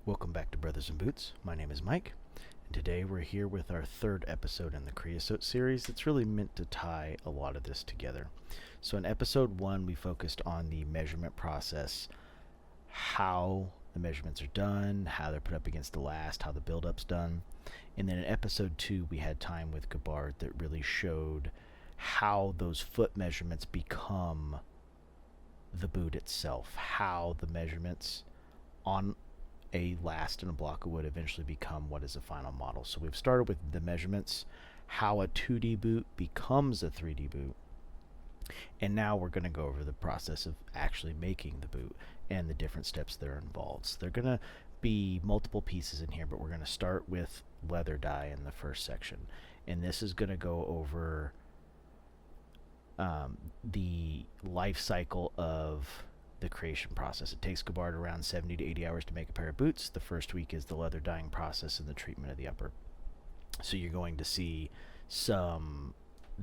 Welcome back to Brothers in Boots. My name is Mike, and today we're here with our third episode in the Kreosote series that's really meant to tie a lot of this together. So in episode 1, we focused on the measurement process, how the measurements are done, how they're put up against the last, how the build-up's done. And then in episode 2, we had time with Gabbard that really showed how those foot measurements become the boot itself, how the measurements on a last and a block of wood eventually become what is a final model. So we've started with the measurements, how a 2D boot becomes a 3D boot, and now we're going to go over the process of actually making the boot and the different steps that are involved. So there are going to be multiple pieces in here, but we're going to start with leather dye in the first section, and this is going to go over the life cycle of the creation process. It takes Gabbard around 70 to 80 hours to make a pair of boots. The first week is the leather dyeing process and the treatment of the upper. So you're going to see some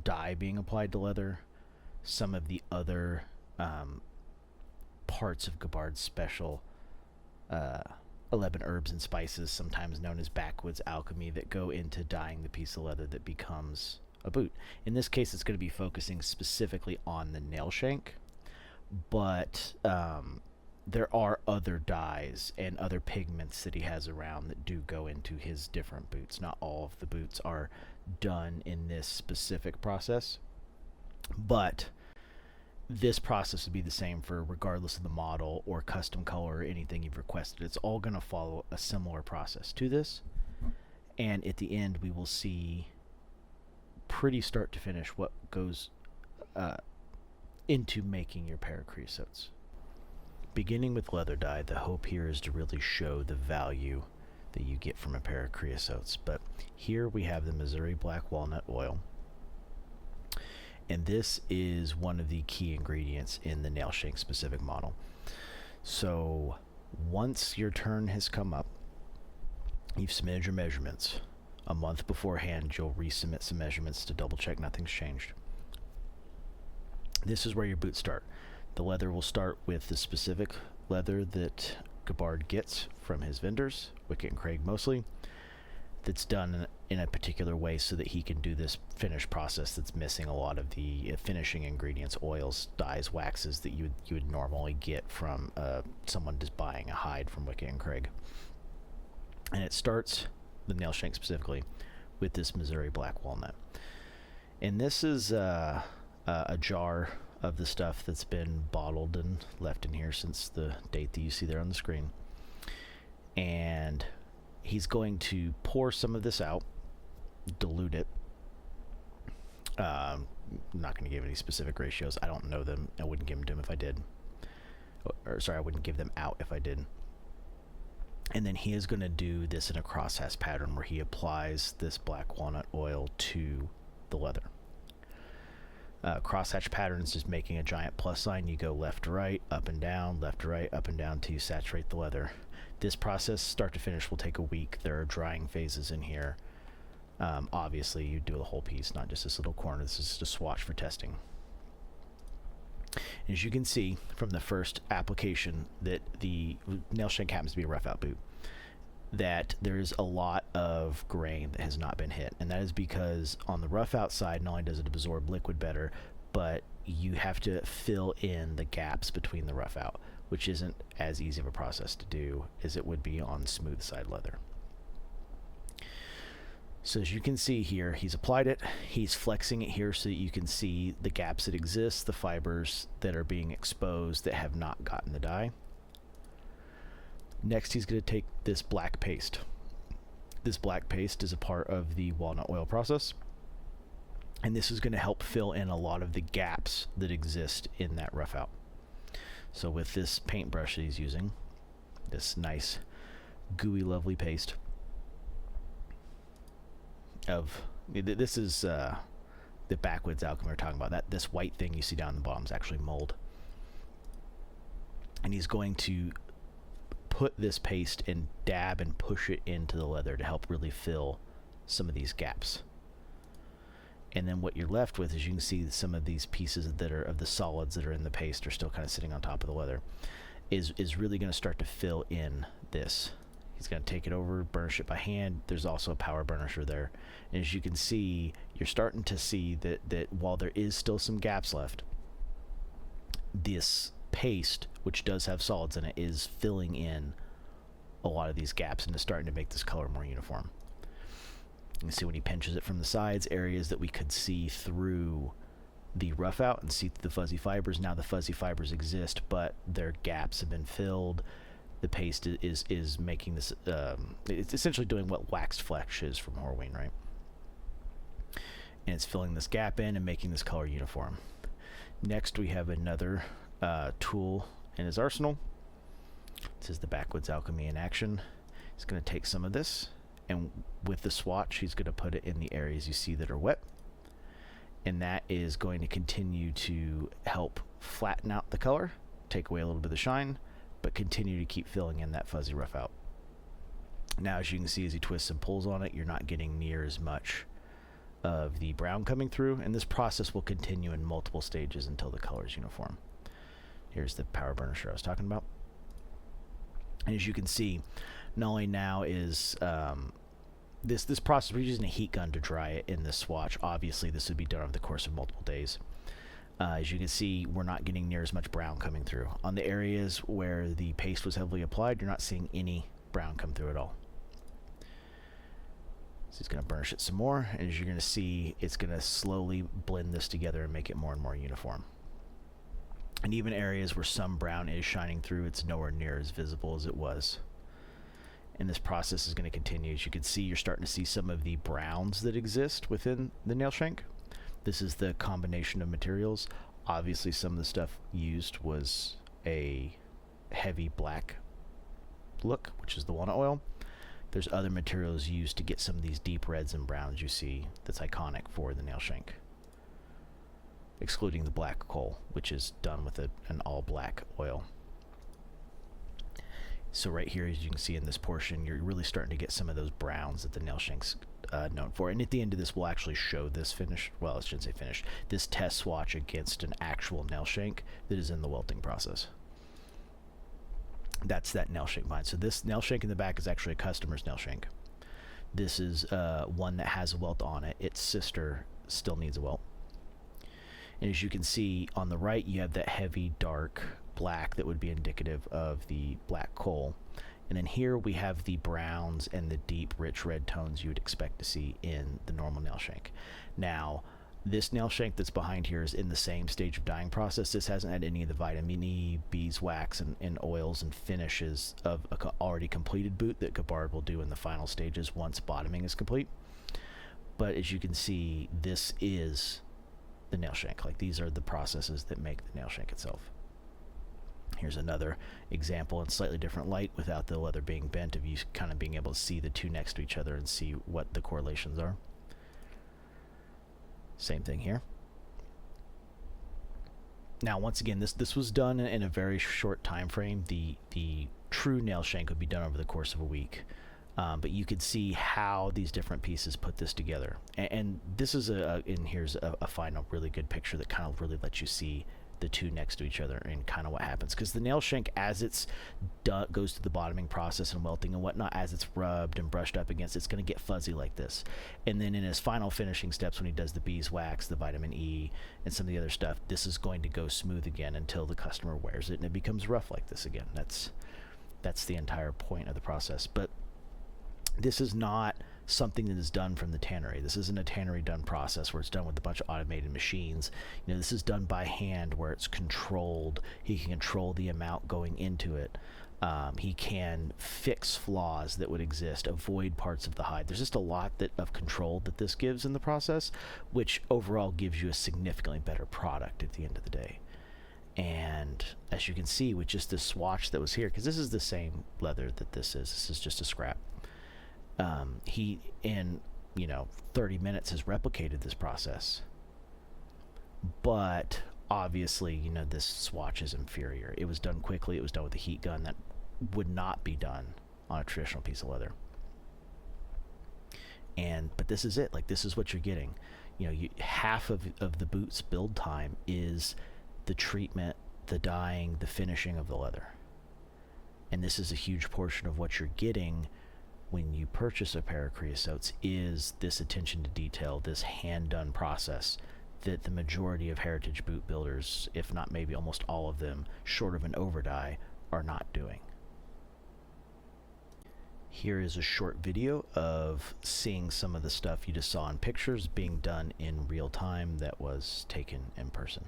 dye being applied to leather, some of the other parts of Gabbard's special 11 herbs and spices, sometimes known as backwoods alchemy, that go into dyeing the piece of leather that becomes a boot. In this case, it's going to be focusing specifically on the nail shank, but there are other dyes and other pigments that he has around that do go into his different boots. Not all of the boots are done in this specific process, but this process would be the same for regardless of the model or custom color or anything you've requested. It's all going to follow a similar process to this, and at the end we will see pretty start to finish what goes into making your pair of creosotes. Beginning with leather dye, the hope here is to really show the value that you get from a pair of creosotes. But here we have the Missouri Black Walnut Oil, and this is one of the key ingredients in the nail shank specific model. So once your turn has come up, you've submitted your measurements. A month beforehand, you'll resubmit some measurements to double check nothing's changed. This is where your boots start. The leather will start with the specific leather that Gabbard gets from his vendors, Wickett and Craig mostly, that's done in a particular way so that he can do this finish process that's missing a lot of the finishing ingredients, oils, dyes, waxes that you would normally get from someone just buying a hide from Wickett and Craig. And it starts, the nail shank specifically, with this Missouri Black Walnut. And this is a jar of the stuff that's been bottled and left in here since the date that you see there on the screen. And he's going to pour some of this out, dilute it. I'm not going to give any specific ratios. I don't know them. I wouldn't give them to him if I did. I wouldn't give them out if I did. And then he is going to do this in a crosshatch pattern where he applies this black walnut oil to the leather. Crosshatch pattern is just making a giant plus sign. You go left to right, up and down, left to right, up and down till you saturate the leather. This process, start to finish, will take a week. There are drying phases in here. Obviously, you do the whole piece, not just this little corner. This is just a swatch for testing. As you can see from the first application that the nail shank happens to be a rough out boot, that there's a lot of grain that has not been hit, and that is because on the rough outside, not only does it absorb liquid better, but you have to fill in the gaps between the rough out, which isn't as easy of a process to do as it would be on smooth side leather. So as you can see here, he's applied it, he's flexing it here so that you can see the gaps that exist, the fibers that are being exposed that have not gotten the dye. Next, he's going to take this black paste. This black paste is a part of the walnut oil process, and this is going to help fill in a lot of the gaps that exist in that rough out. So with this paintbrush that he's using, this nice gooey lovely paste of, this is the backwoods alchemy we're talking about. That this white thing you see down the bottom is actually mold, and he's going to put this paste and dab and push it into the leather to help really fill some of these gaps. And then what you're left with is, you can see some of these pieces that are of the solids that are in the paste are still kind of sitting on top of the leather, is really going to start to fill in this He's going to take it over, burnish it by hand. There's also a power burnisher there. And as you can see, you're starting to see that while there is still some gaps left, this paste, which does have solids in it, is filling in a lot of these gaps and is starting to make this color more uniform. You can see when he pinches it from the sides, areas that we could see through the rough out and see the fuzzy fibers. Now the fuzzy fibers exist, but their gaps have been filled. The paste is making this, it's essentially doing what waxed flesh is from Horween, right? And it's filling this gap in and making this color uniform. Next, we have another tool in his arsenal. This is the Backwoods Alchemy in action. He's going to take some of this, and with the swatch, he's going to put it in the areas you see that are wet. And that is going to continue to help flatten out the color, take away a little bit of the shine, but continue to keep filling in that fuzzy rough out. Now, as you can see, as he twists and pulls on it, you're not getting near as much of the brown coming through, and this process will continue in multiple stages until the color is uniform. Here's the power burnisher I was talking about. And as you can see, not only now is this process, we're using a heat gun to dry it in this swatch. Obviously, this would be done over the course of multiple days. As you can see, we're not getting near as much brown coming through. On the areas where the paste was heavily applied, you're not seeing any brown come through at all. So he's going to burnish it some more, and as you're going to see, it's going to slowly blend this together and make it more and more uniform. And even areas where some brown is shining through, it's nowhere near as visible as it was. And this process is going to continue. As you can see, you're starting to see some of the browns that exist within the nail shank. This is the combination of materials. Obviously, some of the stuff used was a heavy black look, which is the walnut oil. There's other materials used to get some of these deep reds and browns you see that's iconic for the nail shank, excluding the black coal, which is done with an all black oil. So right here, as you can see in this portion, you're really starting to get some of those browns that the nail shank's known for. And at the end of this, we'll actually show this finish, well, I shouldn't say finish, this test swatch against an actual nail shank that is in the welting process. That's that nail shank mine. So this nail shank in the back is actually a customer's nail shank. This is one that has a welt on it. Its sister still needs a welt. And as you can see on the right, you have that heavy dark black that would be indicative of the black coal. And then here we have the browns and the deep rich red tones you would expect to see in the normal nail shank. Now, this nail shank that's behind here is in the same stage of dyeing process. This hasn't had any of the vitamin E, beeswax, and oils and finishes of a already completed boot that Clover will do in the final stages once bottoming is complete. But as you can see, this is the nail shank. Like, these are the processes that make the nail shank itself. Here's another example in slightly different light without the leather being bent, of you kind of being able to see the two next to each other and see what the correlations are. Same thing here. Now, once again, this was done in a very short time frame. The true nail shank would be done over the course of a week. But you could see how these different pieces put this together. And this is here's a final really good picture that kind of really lets you see the two next to each other and kind of what happens. Because the nail shank, as it's goes through the bottoming process and welting and whatnot, as it's rubbed and brushed up against, it's going to get fuzzy like this. And then in his final finishing steps, when he does the beeswax, the vitamin E, and some of the other stuff, this is going to go smooth again until the customer wears it and it becomes rough like this again. That's the entire point of the process. But this is not something that is done from the tannery. This isn't a tannery done process where it's done with a bunch of automated machines. You know, this is done by hand where it's controlled. He can control the amount going into it. He can fix flaws that would exist, avoid parts of the hide. There's just a lot of control that this gives in the process, which overall gives you a significantly better product at the end of the day. And as you can see with just this swatch that was here, because this is the same leather that this is just a scrap. He, in 30 minutes, has replicated this process. But obviously, this swatch is inferior. It was done quickly. It was done with a heat gun that would not be done on a traditional piece of leather. But this is it. Like, this is what you're getting. Half of the boot's build time is the treatment, the dyeing, the finishing of the leather. And this is a huge portion of what you're getting when you purchase a pair of Kreosotes, is this attention to detail, this hand-done process that the majority of heritage boot builders, if not maybe almost all of them, short of an overdye, are not doing. Here is a short video of seeing some of the stuff you just saw in pictures being done in real time that was taken in person.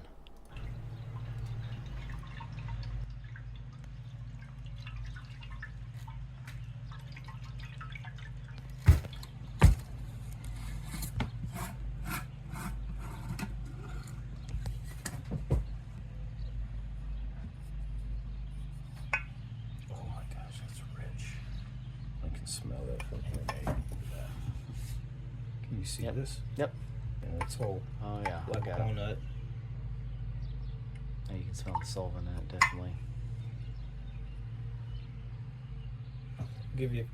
Smell that from here, mate. Can you see this? Yep. Yeah, it's whole. Oh yeah. Like I got walnut. it. Yeah, you can smell the solvent in it, definitely. I'll give you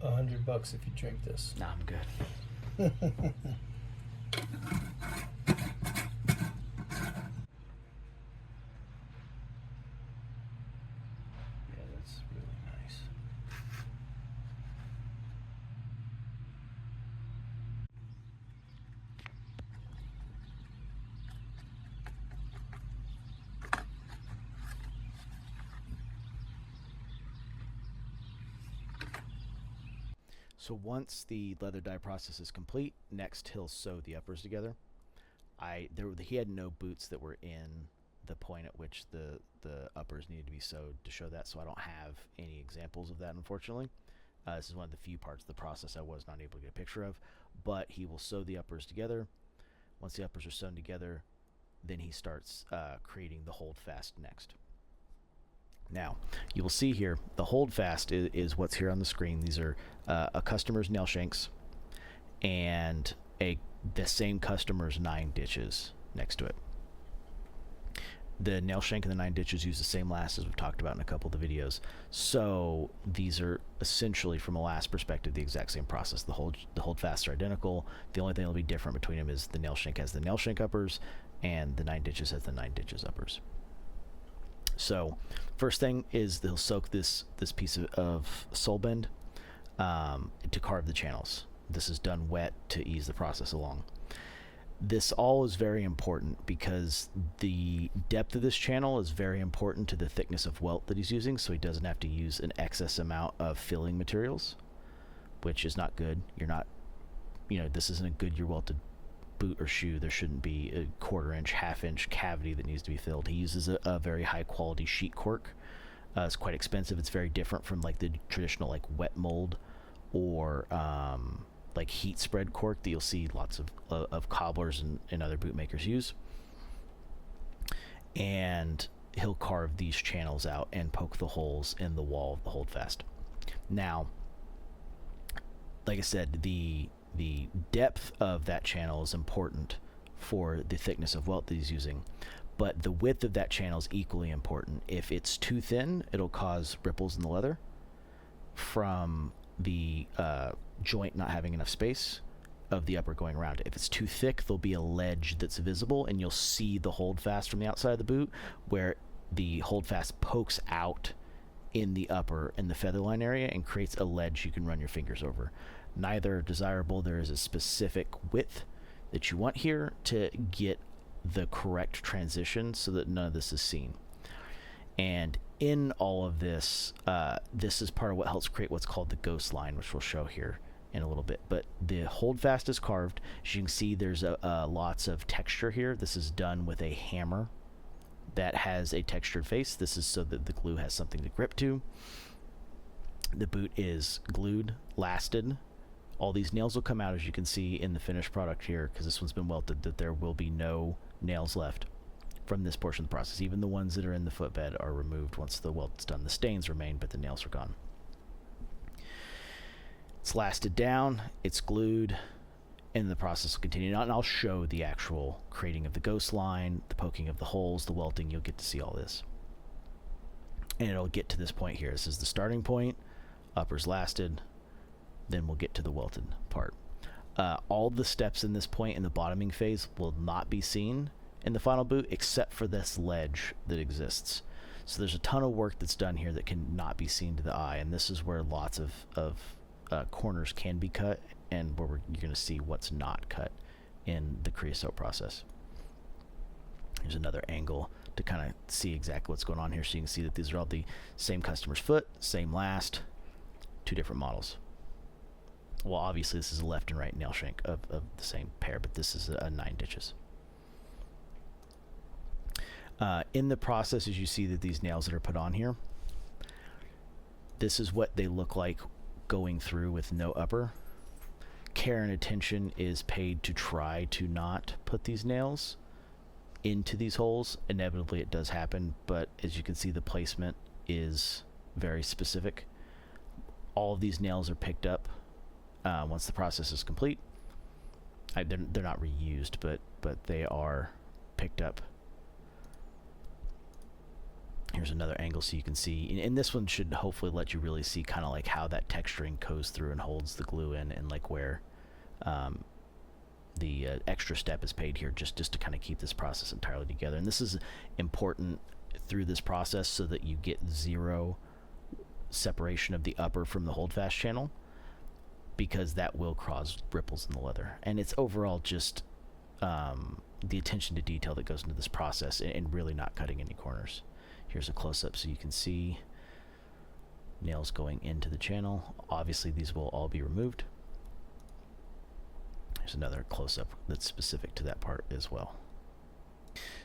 $100 if you drink this. Nah, I'm good. Yeah, that's really nice. So once the leather dye process is complete, next he'll sew the uppers together. He had no boots that were in the point at which the uppers needed to be sewed to show that, so I don't have any examples of that, unfortunately. This is one of the few parts of the process I was not able to get a picture of, but he will sew the uppers together. Once the uppers are sewn together, then he starts creating the holdfast next. Now, you will see here, the holdfast is what's here on the screen. These are a customer's nail shanks and the same customer's 9 ditches next to it. The nail shank and the 9 ditches use the same last as we've talked about in a couple of the videos. So these are essentially, from a last perspective, the exact same process. The holdfasts are identical. The only thing that'll be different between them is the nail shank has the nail shank uppers and the 9 ditches has the 9 ditches uppers. So first thing is they'll soak this piece of sole bend to carve the channels. This is done wet to ease the process along. This all is very important because the depth of this channel is very important to the thickness of welt that he's using, so he doesn't have to use an excess amount of filling materials, which is not good. You're not, this isn't a Goodyear welted boot or shoe. There shouldn't be a 1/4 inch, 1/2 inch cavity that needs to be filled. He uses a very high quality sheet cork. It's quite expensive. It's very different from like the traditional like wet mold or like heat spread cork that you'll see lots of cobblers and other boot makers use. And he'll carve these channels out and poke the holes in the wall of the holdfast. Now, like I said, the depth of that channel is important for the thickness of welt that he's using, but the width of that channel is equally important. If it's too thin, it'll cause ripples in the leather from the joint not having enough space of the upper going around it. If it's too thick, there'll be a ledge that's visible, and you'll see the holdfast from the outside of the boot, where the holdfast pokes out in the upper in the featherline area and creates a ledge you can run your fingers over. Neither are desirable. There is a specific width that you want here to get the correct transition so that none of this is seen. And in all of this, this is part of what helps create what's called the ghost line, which we'll show here in a little bit. But the holdfast is carved. As you can see, there's lots of texture here. This is done with a hammer that has a textured face. This is so that the glue has something to grip to. The boot is glued, lasted. All these nails will come out, as you can see in the finished product here, because this one's been welted, that there will be no nails left from this portion of the process. Even the ones that are in the footbed are removed once the welt is done. The stains remain, but the nails are gone. It's lasted down, it's glued, and the process will continue. And I'll show the actual creating of the ghost line, the poking of the holes, the welting. You'll get to see all this. And it'll get to this point here. This is the starting point. Uppers lasted. Then we'll get to the welted part. All the steps in this point in the bottoming phase will not be seen in the final boot except for this ledge that exists. So there's a ton of work that's done here that can not be seen to the eye, and this is where lots of corners can be cut, and where you're going to see what's not cut in the creosote process. Here's another angle to kind of see exactly what's going on here, so you can see that these are all the same customer's foot, same last, 2 different models. Well, obviously this is a left and right nail shank of the same pair, but this is a 9 ditches. In the process, as you see that these nails that are put on here, this is what they look like going through with no upper. Care and attention is paid to try to not put these nails into these holes. Inevitably it does happen, but as you can see, the placement is very specific. All of these nails are picked up once the process is complete. They're not reused, but they are picked up. Here's another angle so you can see, and this one should hopefully let you really see kind of like how that texturing goes through and holds the glue in, and like where the extra step is paid here just to kind of keep this process entirely together. And this is important through this process so that you get 0 separation of the upper from the holdfast channel, because that will cause ripples in the leather. And it's overall just the attention to detail that goes into this process, and really not cutting any corners. Here's a close-up so you can see nails going into the channel. Obviously these will all be removed. There's another close-up that's specific to that part as well.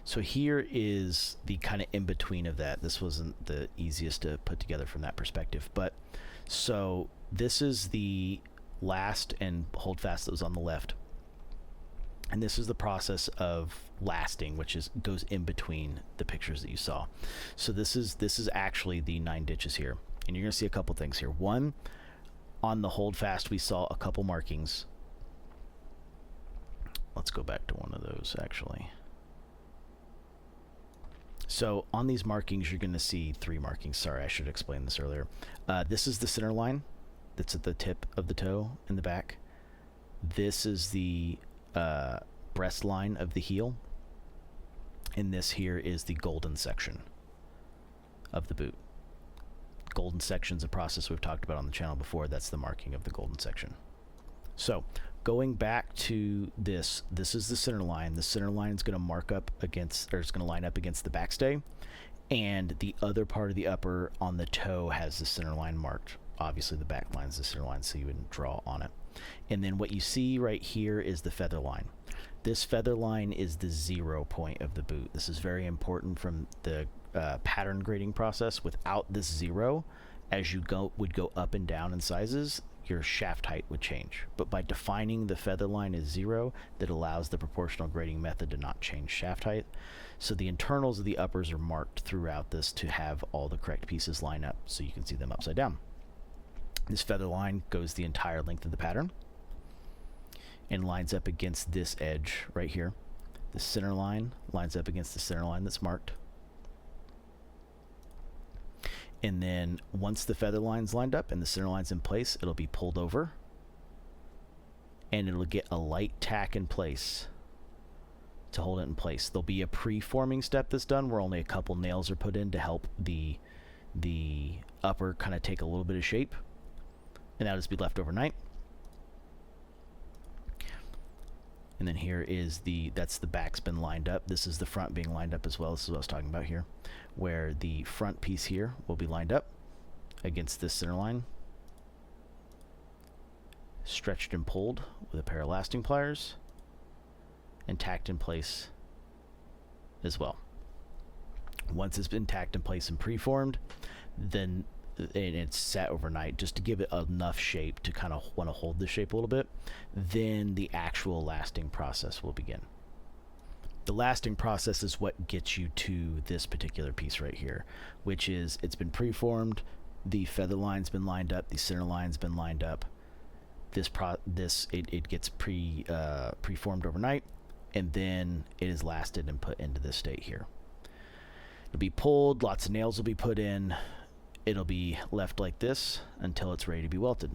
So here is the kind of in-between of that. This wasn't the easiest to put together from that perspective, but so this is the last and holdfast that was on the left, and this is the process of lasting, which goes in between the pictures that you saw. So this is actually the 9 ditches here, and you're gonna see a couple things here. One, on the holdfast we saw a couple markings. Let's go back to one of those actually. So on these markings you're gonna see 3 markings. Sorry, I should explain this earlier. This is the center line that's at the tip of the toe in the back. This is the breast line of the heel, and this here is the golden section of the boot. Golden section's a process we've talked about on the channel before. That's the marking of the golden section. So going back to this is the center line. The center line is going to mark up against, or it's going to line up against the backstay, and the other part of the upper on the toe has the center line marked. Obviously the back line is the center line, so you wouldn't draw on it. And then what you see right here is the feather line. This feather line is the 0 point of the boot. This is very important from the pattern grading process. Without this 0, as you would go up and down in sizes, your shaft height would change. But by defining the feather line as 0, that allows the proportional grading method to not change shaft height. So the internals of the uppers are marked throughout this to have all the correct pieces line up so you can see them upside down. This feather line goes the entire length of the pattern and lines up against this edge right here. The center line lines up against the center line that's marked. And then once the feather line's lined up and the center line's in place, it'll be pulled over and it'll get a light tack in place to hold it in place. There'll be a pre-forming step that's done where only a couple nails are put in to help the upper kind of take a little bit of shape, and that'll just be left overnight. And then here is that's the back's been lined up. This is the front being lined up as well. This is what I was talking about here, where the front piece here will be lined up against this center line, stretched and pulled with a pair of lasting pliers, and tacked in place as well. Once it's been tacked in place and preformed, then it's set overnight just to give it enough shape to kind of want to hold the shape a little bit, then the actual lasting process will begin. The lasting process is what gets you to this particular piece right here, which is it's been preformed, the feather line's been lined up, the center line's been lined up. It gets preformed overnight, and then it is lasted and put into this state here. It'll be pulled, lots of nails will be put in. It'll be left like this until it's ready to be welted.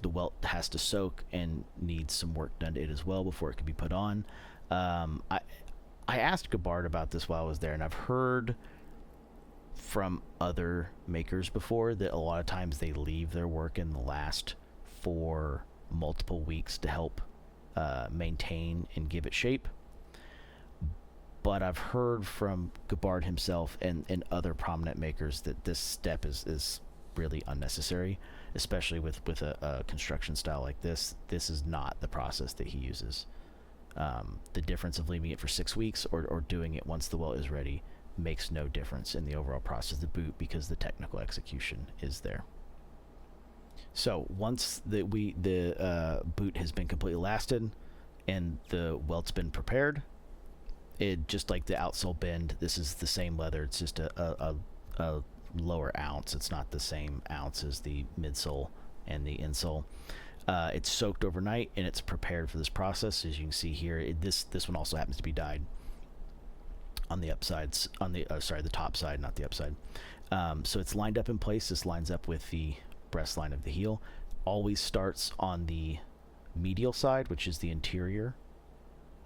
The welt has to soak and needs some work done to it as well before it can be put on. I asked Gabbard about this while I was there, and I've heard from other makers before that a lot of times they leave their work in the last for multiple weeks to help maintain and give it shape. But I've heard from Gabbard himself and other prominent makers that this step is really unnecessary, especially with a construction style like this. This is not the process that he uses. The difference of leaving it for 6 weeks or doing it once the welt is ready makes no difference in the overall process of the boot, because the technical execution is there. So once the boot has been completely lasted and the welt's been prepared, it just like the outsole bend, this is the same leather. It's just a lower ounce. It's not the same ounce as the midsole and the insole. It's soaked overnight and it's prepared for this process. As you can see here, this one also happens to be dyed on the upsides, on the the top side, not the upside. So it's lined up in place. This lines up with the breast line of the heel. Always starts on the medial side, which is the interior,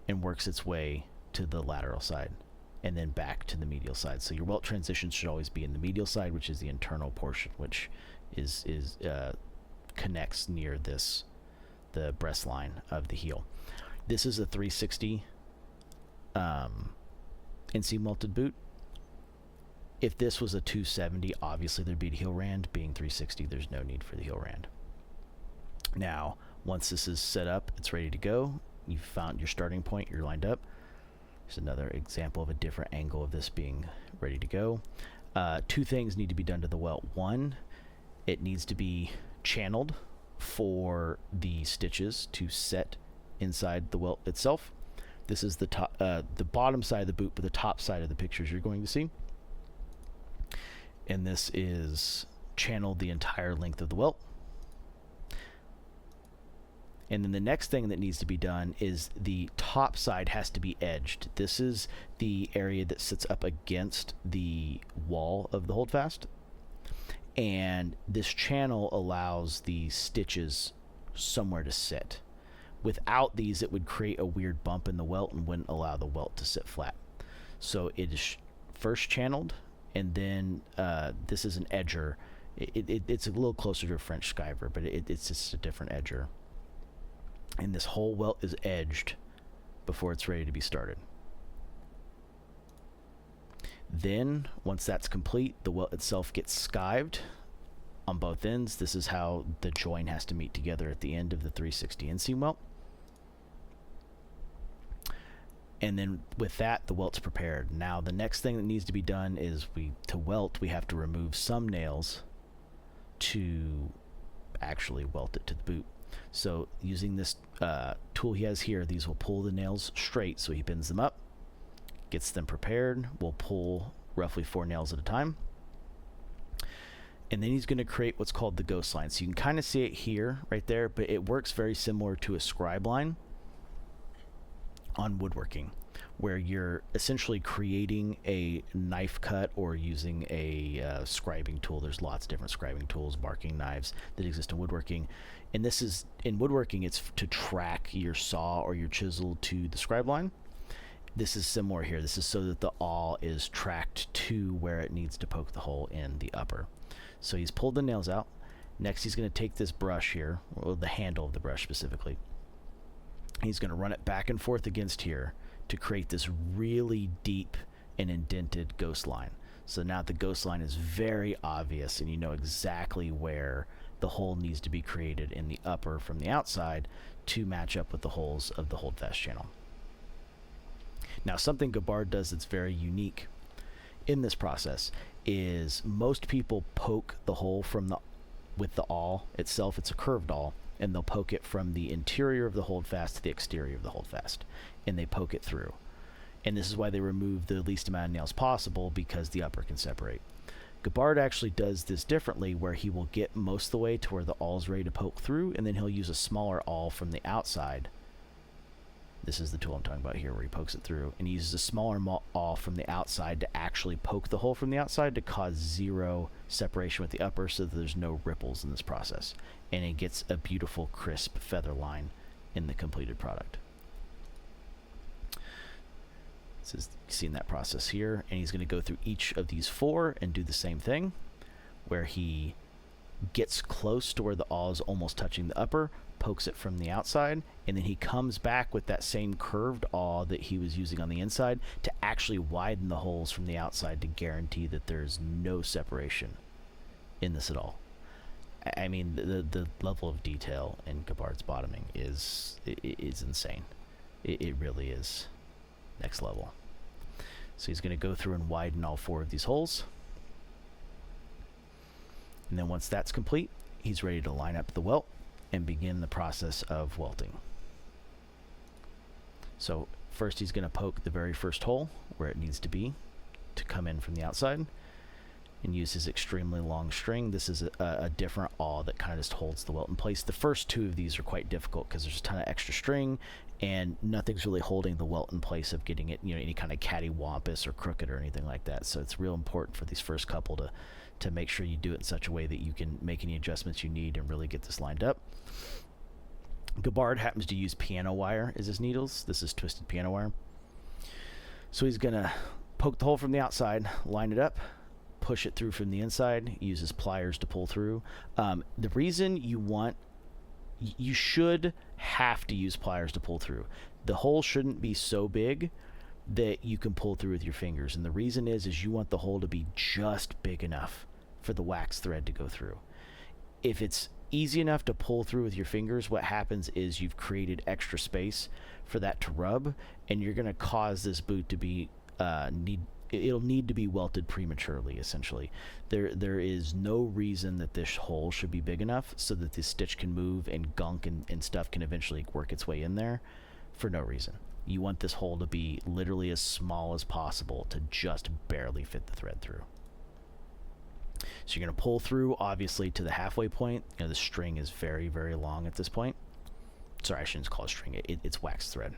and works its way to the lateral side and then back to the medial side. So your welt transition should always be in the medial side, which is the internal portion, which is connects near the breast line of the heel. This is a 360 inseam welted boot. If this was a 270, obviously there'd be a heel rand. Being 360, there's no need for the heel rand. Now, once this is set up, it's ready to go. You've found your starting point, you're lined up. There's another example of a different angle of this being ready to go. Two things need to be done to the welt. One, it needs to be channeled for the stitches to set inside the welt itself. This is the top, the bottom side of the boot, but the top side of the pictures you're going to see. And this is channeled the entire length of the welt. And then the next thing that needs to be done is the top side has to be edged. This is the area that sits up against the wall of the holdfast. And this channel allows the stitches somewhere to sit. Without these, it would create a weird bump in the welt and wouldn't allow the welt to sit flat. So it is first channeled, and then this is an edger. It's a little closer to a French skiver, but it's just a different edger. And this whole welt is edged before it's ready to be started. Then, once that's complete, the welt itself gets skived on both ends. This is how the join has to meet together at the end of the 360 inseam welt. And then with that, the welt's prepared. Now, the next thing that needs to be done is to welt, we have to remove some nails to actually welt it to the boot. So using this tool he has here, these will pull the nails straight, so he bends them up, gets them prepared. We'll pull roughly 4 nails at a time. And then he's going to create what's called the ghost line. So you can kind of see it here, right there, but it works very similar to a scribe line on woodworking, where you're essentially creating a knife cut or using a scribing tool. There's lots of different scribing tools, marking knives that exist in woodworking. And this is, in woodworking, it's to track your saw or your chisel to the scribe line. This is similar here. This is so that the awl is tracked to where it needs to poke the hole in the upper. So he's pulled the nails out. Next, he's going to take this brush here, or the handle of the brush specifically. He's going to run it back and forth against here to create this really deep and indented ghost line. So now the ghost line is very obvious, and you know exactly where the hole needs to be created in the upper from the outside to match up with the holes of the holdfast channel. Now, something Gabbard does that's very unique in this process is most people poke the hole from with the awl itself. It's a curved awl, and they'll poke it from the interior of the holdfast to the exterior of the holdfast, and they poke it through. And this is why they remove the least amount of nails possible, because the upper can separate. Gabbard actually does this differently, where he will get most of the way to where the awl is ready to poke through, and then he'll use a smaller awl from the outside. This is the tool I'm talking about here, where he pokes it through, and he uses a smaller awl from the outside to actually poke the hole from the outside to cause zero separation with the upper, so that there's no ripples in this process. And it gets a beautiful, crisp feather line in the completed product. So you've seen that process here, and he's going to go through each of these 4 and do the same thing, where he gets close to where the awl is almost touching the upper, pokes it from the outside, and then he comes back with that same curved awl that he was using on the inside to actually widen the holes from the outside to guarantee that there's no separation in this at all. I mean, the level of detail in Gabard's bottoming is insane. It really is next level. So he's going to go through and widen all 4 of these holes. And then once that's complete, he's ready to line up the welt and begin the process of welting. So first he's going to poke the very first hole where it needs to be to come in from the outside, and use his extremely long string. This is a different awl that kind of just holds the welt in place. The first 2 of these are quite difficult because there's a ton of extra string and nothing's really holding the welt in place of getting it, any kind of cattywampus or crooked or anything like that. So it's real important for these first couple to make sure you do it in such a way that you can make any adjustments you need and really get this lined up. Gabard happens to use piano wire as his needles. This is twisted piano wire. So he's going to poke the hole from the outside, line it up, push it through from the inside, use his pliers to pull through. The reason you should have to use pliers to pull through. The hole shouldn't be so big that you can pull through with your fingers. And the reason is you want the hole to be just big enough for the wax thread to go through. If it's easy enough to pull through with your fingers, what happens is you've created extra space for that to rub, and you're going to cause this boot to be it'll need to be welted prematurely. Essentially, there is no reason that this hole should be big enough so that this stitch can move and gunk and stuff can eventually work its way in there for no reason. You want this hole to be literally as small as possible to just barely fit the thread through. So you're going to pull through, obviously, to the halfway point. The string is very, very long at this point. Sorry, I shouldn't call it string. It's wax thread.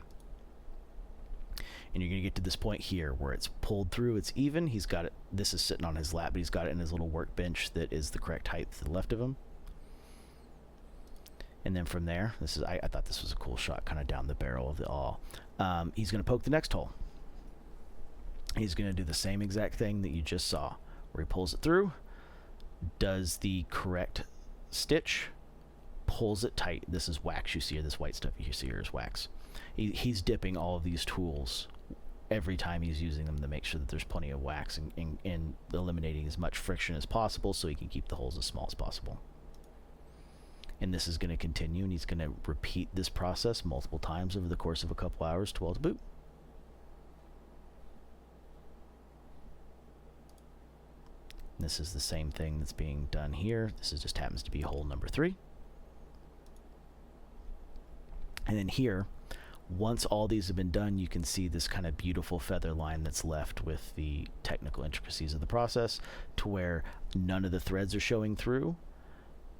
And you're going to get to this point here where it's pulled through, it's even. He's got it, this is sitting on his lap, but he's got it in his little workbench that is the correct height to the left of him. And then from there, I thought this was a cool shot, kind of down the barrel of the awl. He's going to poke the next hole. He's going to do the same exact thing that you just saw, where he pulls it through, does the correct stitch, pulls it tight. This is wax you see here, this white stuff you see here is wax. He's dipping all of these tools every time he's using them to make sure that there's plenty of wax and eliminating as much friction as possible so he can keep the holes as small as possible. And this is going to continue, and he's going to repeat this process multiple times over the course of a couple hours to weld a boot. And this is the same thing that's being done here. This just happens to be hole number 3. And then here, once all these have been done, you can see this kind of beautiful feather line that's left with the technical intricacies of the process, to where none of the threads are showing through.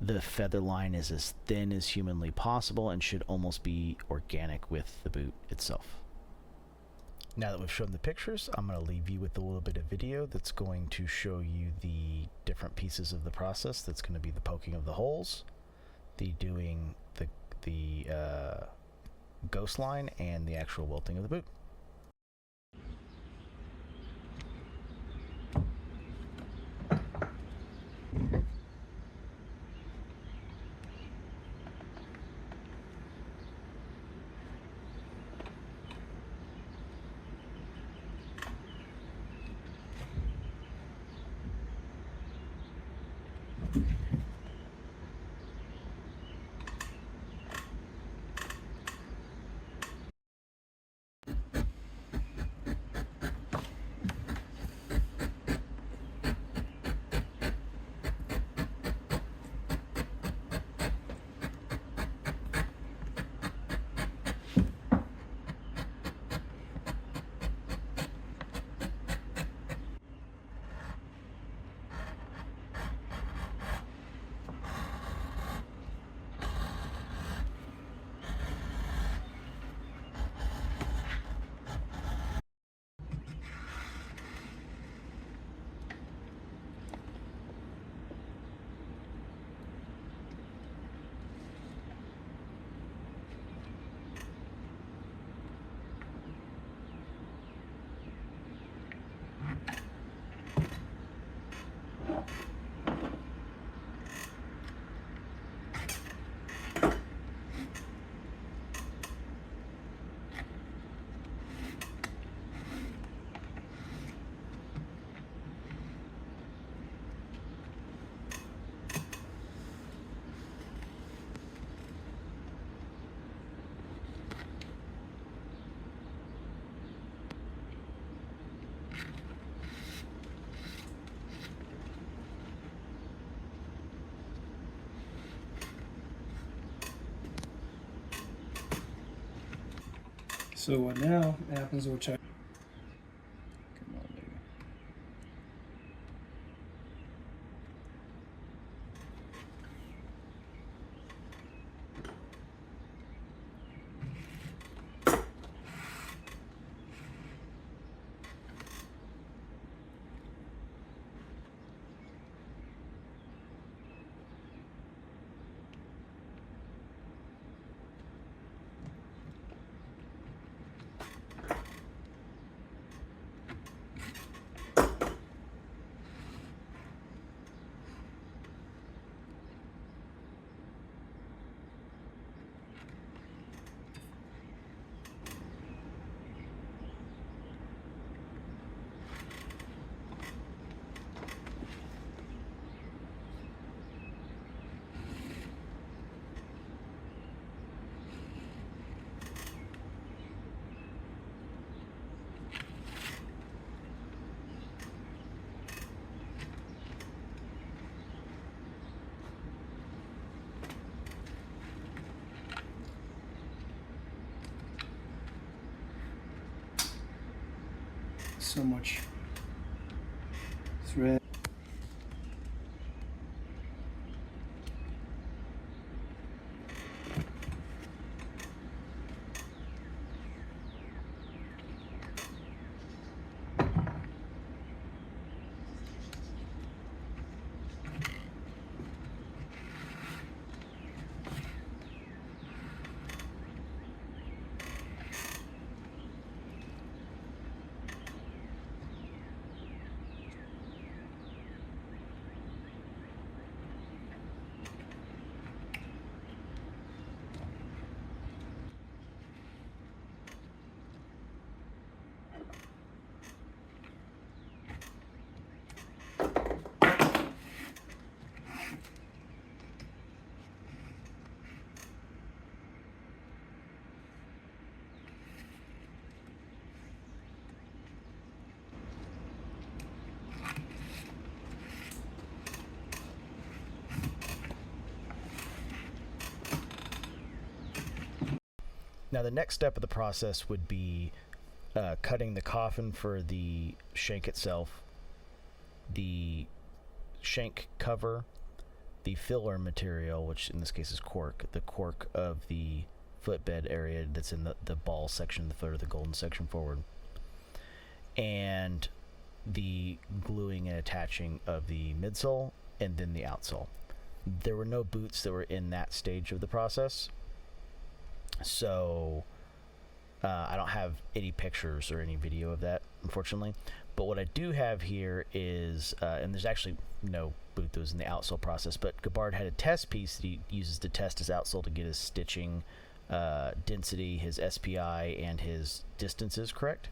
The feather line is as thin as humanly possible and should almost be organic with the boot itself. Now that we've shown the pictures, I'm going to leave you with a little bit of video that's going to show you the different pieces of the process. That's going to be the poking of the holes, the doing the ghost line, and the actual welting of the boot. So what now happens, which I... Come on, baby. So much thread. Now the next step of the process would be cutting the coffin for the shank itself, the shank cover, the filler material, which in this case is cork, the cork of the footbed area that's in the ball section, the foot or the golden section forward, and the gluing and attaching of the midsole and then the outsole. There were no boots that were in that stage of the process, so I don't have any pictures or any video of that, unfortunately. But what I do have here is, and there's actually no boot that was in the outsole process, but Gabbard had a test piece that he uses to test his outsole to get his stitching density, his SPI, and his distances correct.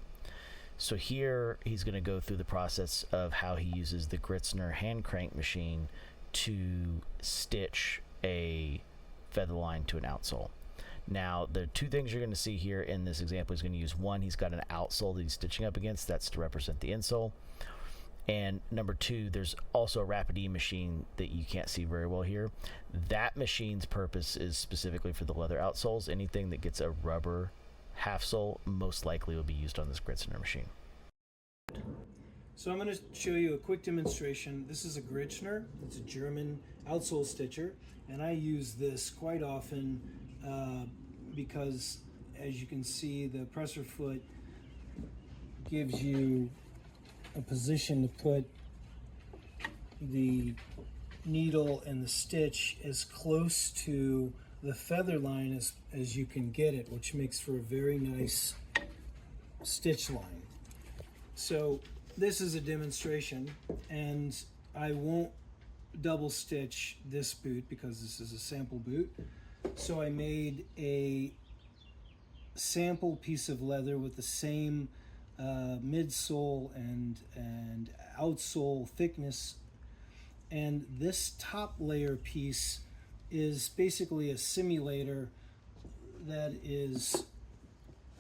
So here he's going to go through the process of how he uses the Gritzner hand crank machine to stitch a feather line to an outsole. Now, the two things you're going to see here in this example, he's going to use one, he's got an outsole that he's stitching up against, that's to represent the insole. And number two, there's also a Rapid E machine that you can't see very well here. That machine's purpose is specifically for the leather outsoles. Anything that gets a rubber half sole most likely will be used on this Gritzner machine. So I'm going to show you a quick demonstration. This is a Gritzner. It's a German outsole stitcher, and I use this quite often because, as you can see, the presser foot gives you a position to put the needle and the stitch as close to the feather line as you can get it, which makes for a very nice stitch line. So this is a demonstration, and I won't double stitch this boot because this is a sample boot. So I made a sample piece of leather with the same midsole and outsole thickness, and this top layer piece is basically a simulator that is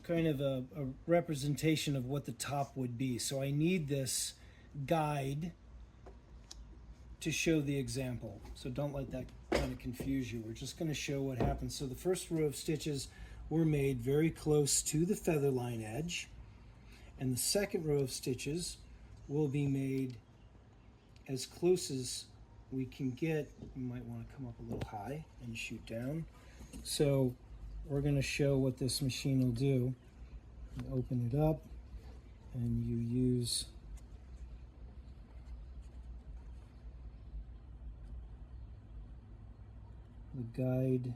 kind of a representation of what the top would be. So I need this guide to show the example. So don't let that kind of confuse you. We're just going to show what happens. So the first row of stitches were made very close to the feather line edge, and the second row of stitches will be made as close as we can get. You might want to come up a little high and shoot down. So we're going to show what this machine will do. You open it up and you use the guide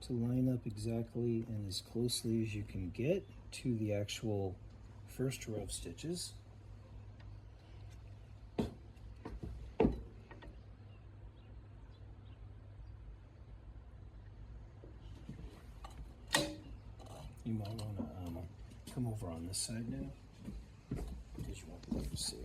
to line up exactly and as closely as you can get to the actual first row of stitches. You might want to come over on this side now, because you won't be able to see.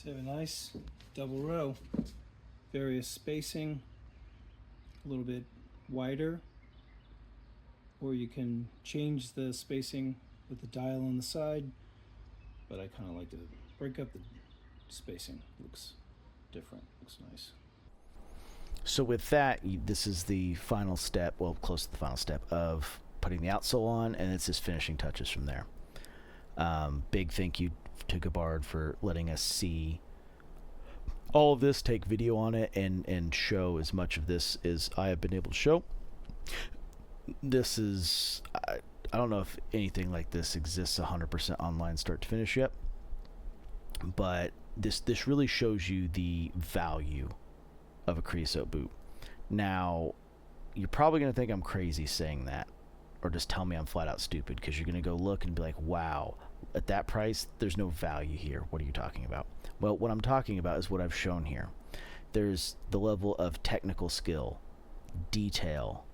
So you have a nice double row, various spacing, a little bit wider, or you can change the spacing with the dial on the side, but I kind of like to break up the spacing. Looks different, looks nice. So with that, this is the final step, well, close to the final step of putting the outsole on, and it's just finishing touches from there. Big thank you to Gabbard for letting us see all of this, take video on it, and show as much of this as I have been able to show. This is, I don't know if anything like this exists 100% online start to finish yet, but this really shows you the value of a Kreosote boot. Now, you're probably going to think I'm crazy saying that, or just tell me I'm flat out stupid, because you're going to go look and be like, wow, at that price, there's no value here. What are you talking about? Well, what I'm talking about is what I've shown here. There's the level of technical skill, detail,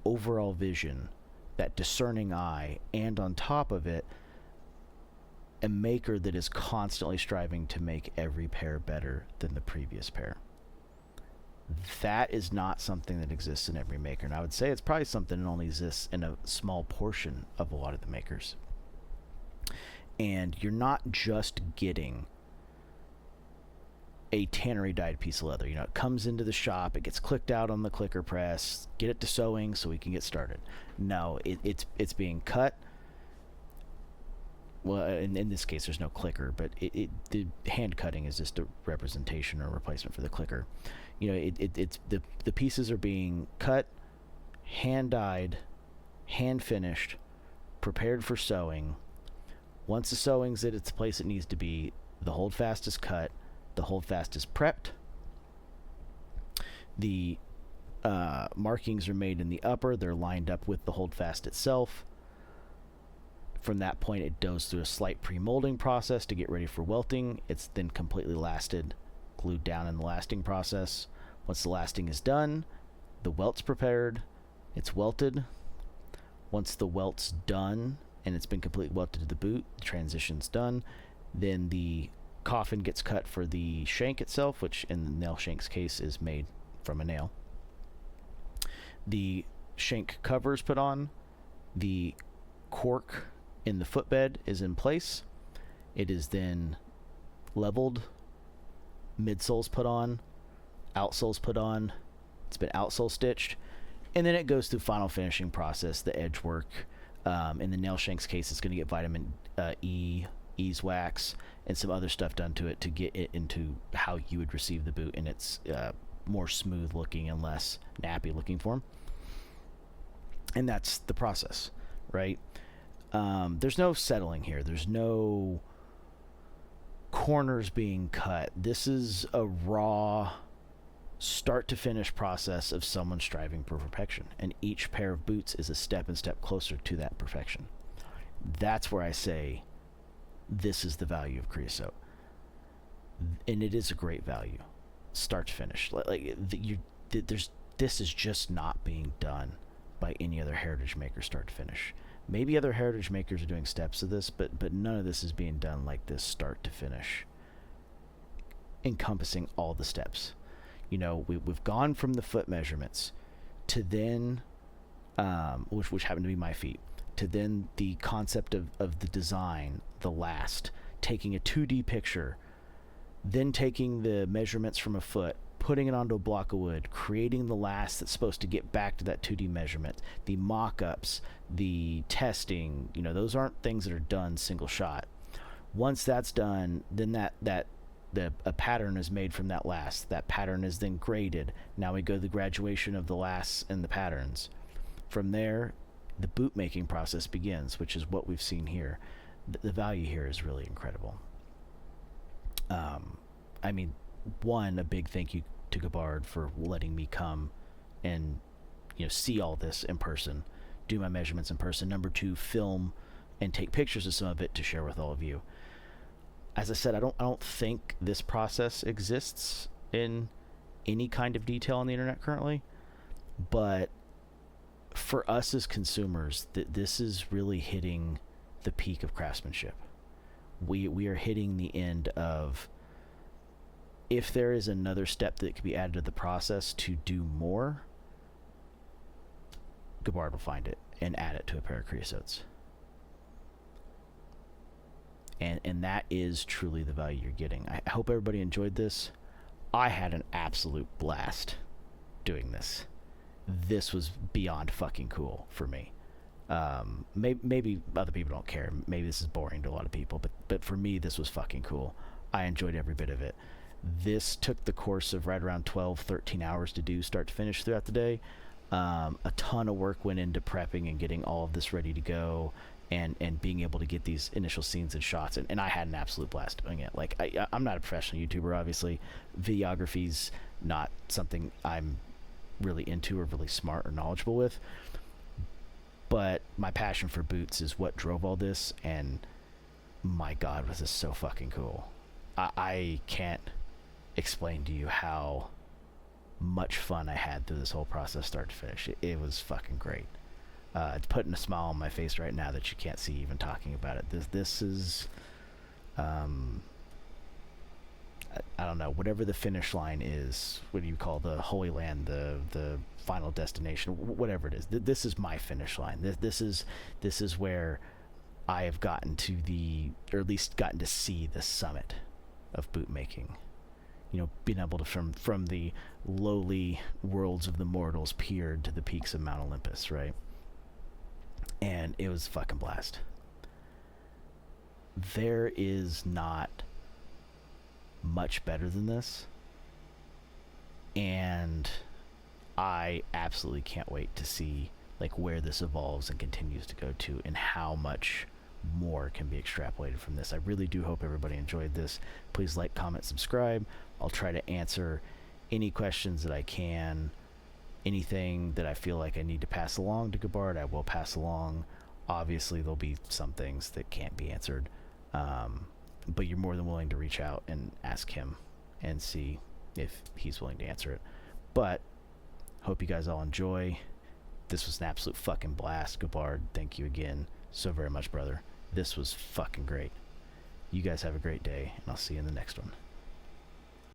overall vision, that discerning eye, and on top of it, a maker that is constantly striving to make every pair better than the previous pair. That is not something that exists in every maker. And I would say it's probably something that only exists in a small portion of a lot of the makers. And you're not just getting a tannery dyed piece of leather. You know, it comes into the shop, it gets clicked out on the clicker press, get it to sewing so we can get started. No, it's being cut. Well, in this case, there's no clicker, but the hand cutting is just a representation or replacement for the clicker. You know, it's the pieces are being cut, hand dyed, hand finished, prepared for sewing. Once the sewing's at its place it needs to be, the holdfast is cut, the holdfast is prepped, the markings are made in the upper, they're lined up with the holdfast itself. From that point, it goes through a slight pre-molding process to get ready for welting. It's then completely lasted, glued down in the lasting process. Once the lasting is done, the welt's prepared, it's welted. Once the welt's done and it's been completely welted to the boot, the transition's done, then the coffin gets cut for the shank itself, which in the nail shank's case is made from a nail. The shank cover is put on, the cork in the footbed is in place. It is then leveled, midsole's put on, outsole's put on, it's been outsole stitched, and then it goes through final finishing process, the edge work. In the nail shank's case, it's going to get vitamin E, easewax, and some other stuff done to it to get it into how you would receive the boot in its more smooth looking and less nappy looking form. And that's the process, right? There's no settling here. There's no corners being cut. This is a raw start to finish process of someone striving for perfection, and each pair of boots is a step and step closer to that perfection. That's where I say this is the value of Kreosote, and it is a great value, start to finish. This is just not being done by any other heritage maker start to finish. Maybe other heritage makers are doing steps of this, but none of this is being done like this start to finish, encompassing all the steps. You know, we've gone from the foot measurements to then, which happen to be my feet, to then the concept of the design, the last, taking a 2D picture, then taking the measurements from a foot, putting it onto a block of wood, creating the last that's supposed to get back to that 2D measurement, the mock-ups, the testing, you know, those aren't things that are done single shot. Once that's done, then a pattern is made from that last. That pattern is then graded. Now we go to the graduation of the lasts and the patterns. From there, the boot making process begins, which is what we've seen here. The value here is really incredible. I mean, one, a big thank you to Gabbard for letting me come and, you know, see all this in person, do my measurements in person. Number two, film and take pictures of some of it to share with all of you. As I said, I don't think this process exists in any kind of detail on the internet currently, but for us as consumers, this is really hitting the peak of craftsmanship. We are hitting the end of, if there is another step that can be added to the process to do more, Gabbard will find it and add it to a pair of Kreosotes. And that is truly the value you're getting. I hope everybody enjoyed this. I had an absolute blast doing this. This was beyond fucking cool for me. Maybe other people don't care. Maybe this is boring to a lot of people, but for me, this was fucking cool. I enjoyed every bit of it. This took the course of right around 12, 13 hours to do start to finish throughout the day. A ton of work went into prepping and getting all of this ready to go, and being able to get these initial scenes and shots, and I had an absolute blast doing it. Like, I'm not a professional YouTuber, obviously. Videography's not something I'm really into or really smart or knowledgeable with, but my passion for boots is what drove all this, and my god, was this so fucking cool. I can't explain to you how much fun I had through this whole process start to finish. It was fucking great. It's putting a smile on my face right now that you can't see even talking about it. This is, I don't know, whatever the finish line is, what do you call the Holy Land, the final destination, whatever it is. This is my finish line. This is where I have gotten to or at least gotten to see the summit of boot making. You know, being able to from the lowly worlds of the mortals peered to the peaks of Mount Olympus, right? And it was a fucking blast. There is not much better than this, and I absolutely can't wait to see like where this evolves and continues to go to, and how much more can be extrapolated from this. I really do hope everybody enjoyed this. Please like, comment, subscribe. I'll try to answer any questions that I can. Anything that I feel like I need to pass along to Gabbard, I will pass along. Obviously, there'll be some things that can't be answered, but you're more than willing to reach out and ask him and see if he's willing to answer it. But hope you guys all enjoy. This was an absolute fucking blast. Gabbard, thank you again so very much, brother. This was fucking great. You guys have a great day, and I'll see you in the next one.